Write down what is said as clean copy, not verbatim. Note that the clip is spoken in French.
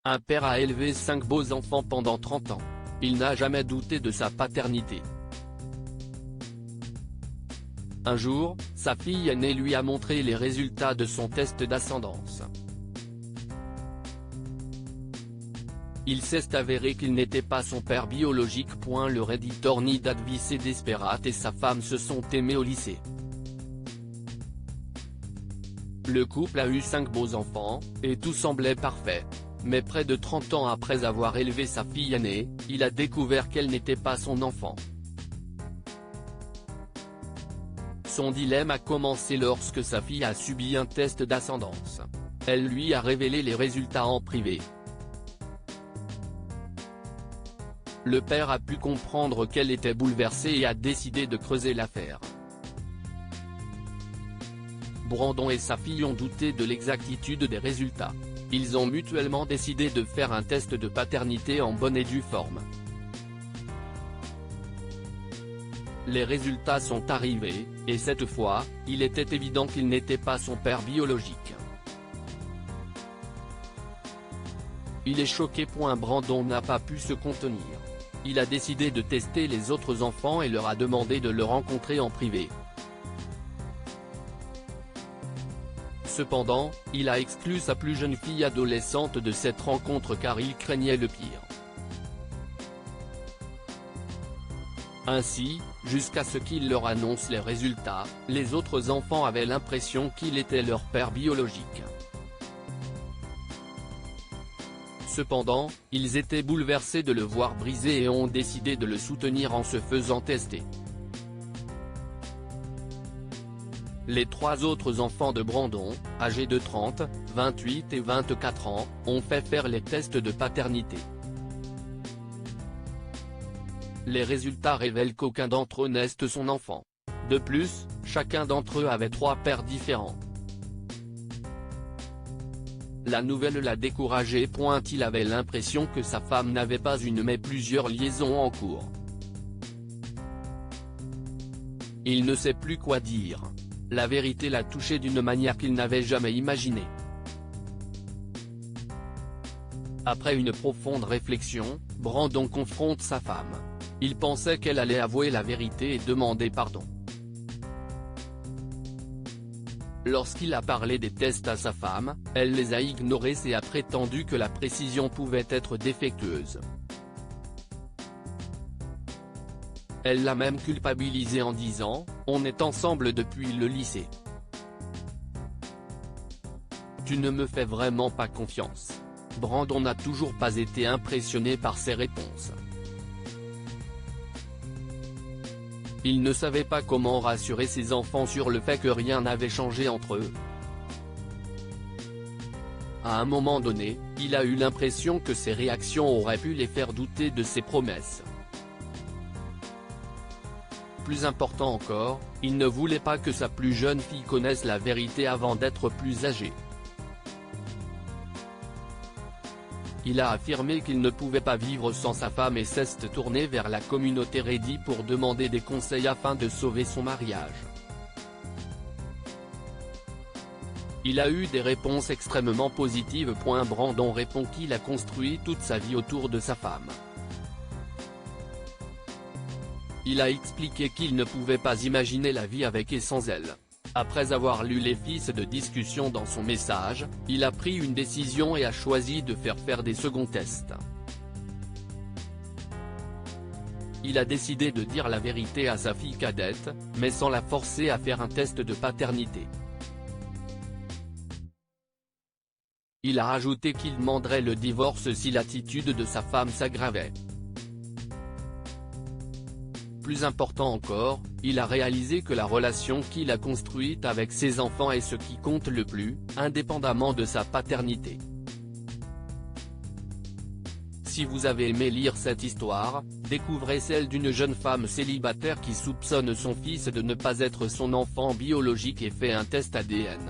Un père a élevé 5 beaux enfants pendant 30 ans. Il n'a jamais douté de sa paternité. Un jour, sa fille aînée lui a montré les résultats de son test d'ascendance. Il s'est avéré qu'il n'était pas son père biologique. Le redditor Nid Advice Desperat et sa femme se sont aimés au lycée. Le couple a eu 5 beaux enfants, et tout semblait parfait. Mais près de 30 ans après avoir élevé sa fille aînée, il a découvert qu'elle n'était pas son enfant. Son dilemme a commencé lorsque sa fille a subi un test d'ascendance. Elle lui a révélé les résultats en privé. Le père a pu comprendre qu'elle était bouleversée et a décidé de creuser l'affaire. Brandon et sa fille ont douté de l'exactitude des résultats. Ils ont mutuellement décidé de faire un test de paternité en bonne et due forme. Les résultats sont arrivés, et cette fois, il était évident qu'il n'était pas son père biologique. Il est choqué. Brandon n'a pas pu se contenir. Il a décidé de tester les autres enfants et leur a demandé de le rencontrer en privé. Cependant, il a exclu sa plus jeune fille adolescente de cette rencontre car il craignait le pire. Ainsi, jusqu'à ce qu'il leur annonce les résultats, les autres enfants avaient l'impression qu'il était leur père biologique. Cependant, ils étaient bouleversés de le voir brisé et ont décidé de le soutenir en se faisant tester. Les 3 autres enfants de Brandon, âgés de 30, 28 et 24 ans, ont fait faire les tests de paternité. Les résultats révèlent qu'aucun d'entre eux n'est son enfant. De plus, chacun d'entre eux avait 3 pères différents. La nouvelle l'a découragé. Il avait l'impression que sa femme n'avait pas une mais plusieurs liaisons en cours. Il ne sait plus quoi dire. La vérité l'a touché d'une manière qu'il n'avait jamais imaginée. Après une profonde réflexion, Brandon confronte sa femme. Il pensait qu'elle allait avouer la vérité et demander pardon. Lorsqu'il a parlé des tests à sa femme, elle les a ignorés et a prétendu que la précision pouvait être défectueuse. Elle l'a même culpabilisé en disant « On est ensemble depuis le lycée. Tu ne me fais vraiment pas confiance ». Brandon n'a toujours pas été impressionné par ses réponses. Il ne savait pas comment rassurer ses enfants sur le fait que rien n'avait changé entre eux. À un moment donné, il a eu l'impression que ses réactions auraient pu les faire douter de ses promesses. Plus important encore, il ne voulait pas que sa plus jeune fille connaisse la vérité avant d'être plus âgée. Il a affirmé qu'il ne pouvait pas vivre sans sa femme et s'est tourné vers la communauté Reddit pour demander des conseils afin de sauver son mariage. Il a eu des réponses extrêmement positives. Brandon répond qu'il a construit toute sa vie autour de sa femme. Il a expliqué qu'il ne pouvait pas imaginer la vie avec et sans elle. Après avoir lu les fiches de discussion dans son message, il a pris une décision et a choisi de faire des seconds tests. Il a décidé de dire la vérité à sa fille cadette, mais sans la forcer à faire un test de paternité. Il a ajouté qu'il demanderait le divorce si l'attitude de sa femme s'aggravait. Plus important encore, il a réalisé que la relation qu'il a construite avec ses enfants est ce qui compte le plus, indépendamment de sa paternité. Si vous avez aimé lire cette histoire, découvrez celle d'une jeune femme célibataire qui soupçonne son fils de ne pas être son enfant biologique et fait un test ADN.